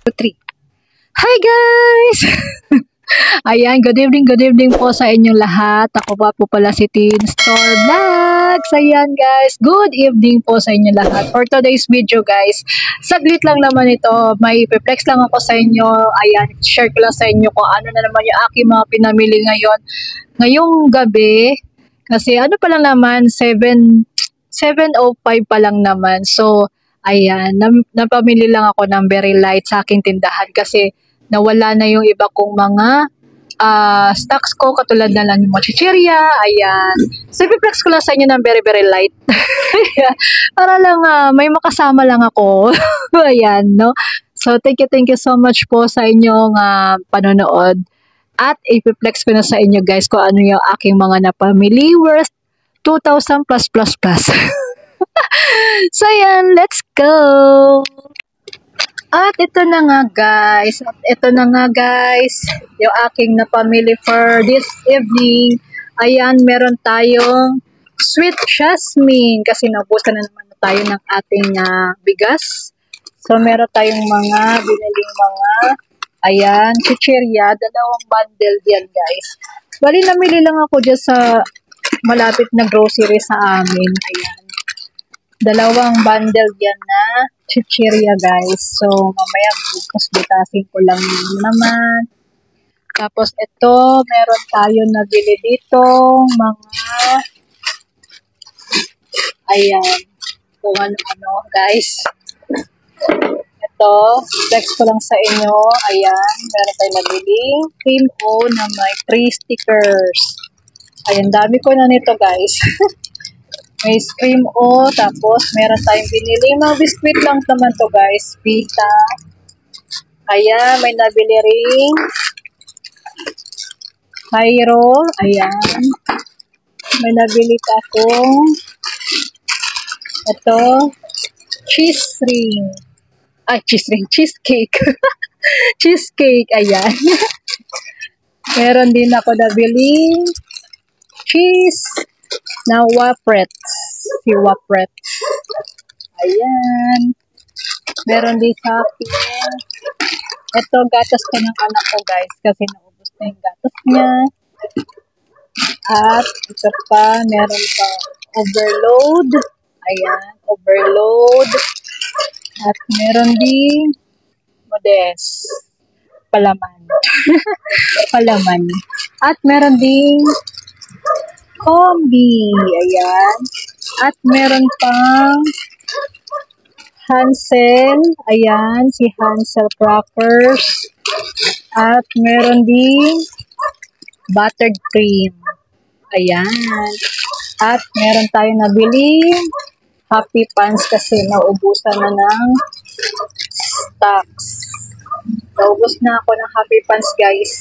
3. Hi guys! Ayan, good evening po sa inyong lahat. Ako po pala si Teen Store Vlogs. Ayan guys, good evening po sa inyong lahat. For today's video guys, saglit lang naman ito. May perplex lang ako sa inyo. Ayan, share ko lang sa inyo kung ano na naman yung aking mga pinamili ngayon. Ngayong gabi, kasi ano pa lang naman, 7:05 pa lang naman. So, ayan, napamili lang ako ng very light sa aking tindahan kasi nawala na yung iba kong mga stocks ko, katulad na lang yung mga chichirya. Ayan. So, i-flex ko lang sa inyo ng very, very light. Para lang may makasama lang ako. Ayan, no? So, thank you so much po sa inyong panonood. At i-flex ko na sa inyo guys kung ano yung aking mga napamili worth 2,000 plus. So, ayan, let's go! At ito na nga guys, yung aking napamili for this evening. Ayan, meron tayong sweet jasmine kasi naubusan na naman tayo ng ating bigas. So, meron tayong mga biniling ayan, chichirya, 2 bundle yan guys. Bali, namili lang ako dyan sa malapit na grocery sa amin. Ayan. 2 bundle yan na chichirya guys. So, mamaya bukas butasin ko lang naman. Tapos ito, meron tayo nabili dito mga ayan, kung ano guys. Ito, flex ko lang sa inyo. Ayan, meron tayo nabili cream O na may 3 stickers. Ayan, dami ko na nito guys. May cream O, tapos meron tayong binili. Mga biscuit lang naman to guys. Pita. Ayan, may nabili ring Cairo. Ayan. May nabili ka akong ito, cheese ring. Ay, cheese ring, cheesecake. Cheesecake, ayan. Meron din ako nabili cheese na waprets. Si waprets. Ayan. Meron din sa akin. Ito, gatas ko ng anak ko guys. Kasi naubos na yung gatas niya. At ito pa, meron pa overload. Ayan, overload. At meron din modest. Palaman. Palaman. At meron din combi. Ayan. At meron pang Hansel. Ayan, si Hansel crackers. At meron din buttered cream. Ayan. At meron tayong nabili Happy Pants kasi naubusan na ng stocks. Naubos na ako ng Happy Pants guys.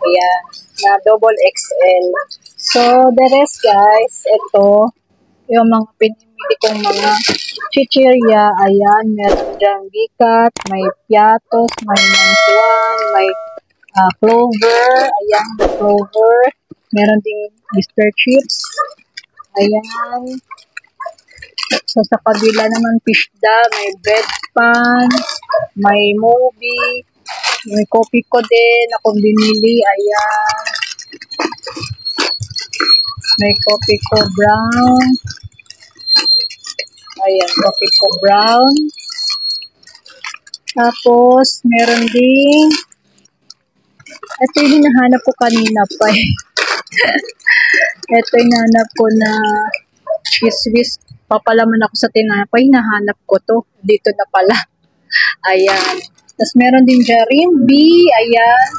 Ayan. Na double XL. So, the rest guys, ito, yung mga pinimili kong mga chichirya. Ayan, meron dyan bikat, may piatos, may manswan, may clover. Ayan, may clover. Meron ding Mr. Chips. Ayan. So, sa kabila naman, pishda, may bread pan, may movie, may coffee ko din, akong binili. Ayan. May coffee ko brown. Ayan, coffee ko brown. Tapos, meron din, ito yung hinahanap ko kanina pa eh. Ito yung hinahanap ko na cheese whisk. Papalaman ako sa tinapay, hinahanap ko to. Dito na pala. Ayan. Tapos meron din dyan rimbi. Ayan.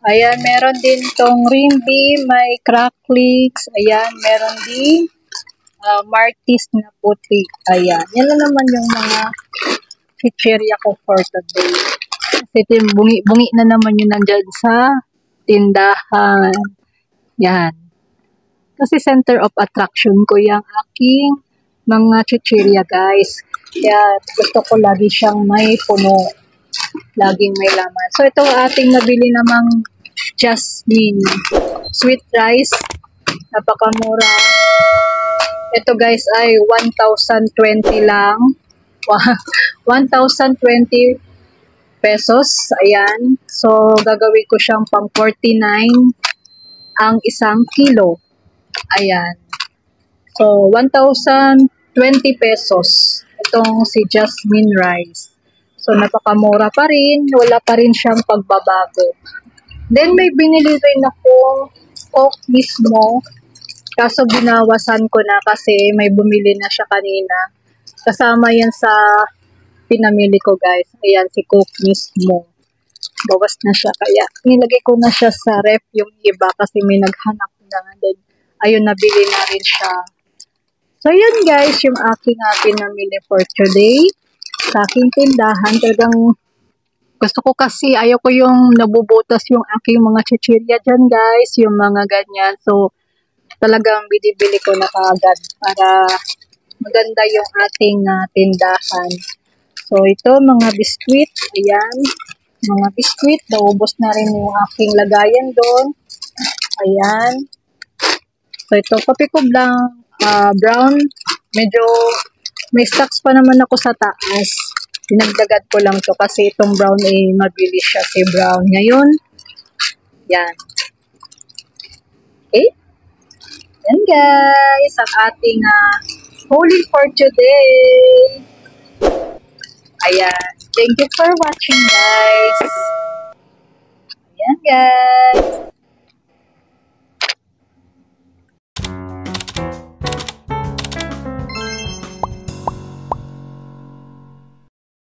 Ayan, meron din tong rimbi. May cracklings. Ayan, meron din Martis na puti. Ayan. Yan lang naman yung mga chichirya ko for today. Kasi bungi na naman yun nandyan sa tindahan. Yan. Kasi center of attraction ko yung aking mga chichirya guys. Kaya gusto ko lagi siyang may puno. Laging may laman. So ito ating nabili namang jasmine. Sweet rice. Napakamura. Ito guys ay 1,020 lang. 1,020 pesos. Ayan. So, gagawin ko siyang pang 49 ang isang kilo. Ayan. So, 1,020 pesos. Itong si Jasmine rice. So, napakamura pa rin. Wala pa rin siyang pagbabago. Then, may binili rin akong Coke mismo. Kaso, binawasan ko na kasi may bumili na siya kanina. Kasama yan sa pinamili ko, guys. Ayan, si Coke mismo. Bawas na siya. Kaya, nilagay ko na siya sa ref yung iba kasi may naghanap na. Then, ayun, nabili na rin siya. So, yun guys, yung aking pinamili for today. Sa aking tindahan, talagang gusto ko kasi, ayaw ko yung nabubutas yung aking mga chichirya dyan guys, yung mga ganyan. So, talagang binibili ko na kaagad para maganda yung ating tindahan. So, ito, mga biskwit. Ayan. Mga biskwit. Naubos na rin yung aking lagayan doon. Ayan. So, ito, kape ko lang. Brown. Medyo may stocks pa naman ako sa taas. Pinagdagat ko lang to kasi itong brown mabili siya si brown ngayon. Yan. Okay. Yan guys. Ang ating hauling for today. Ayan. Thank you for watching, guys. Ayan, guys.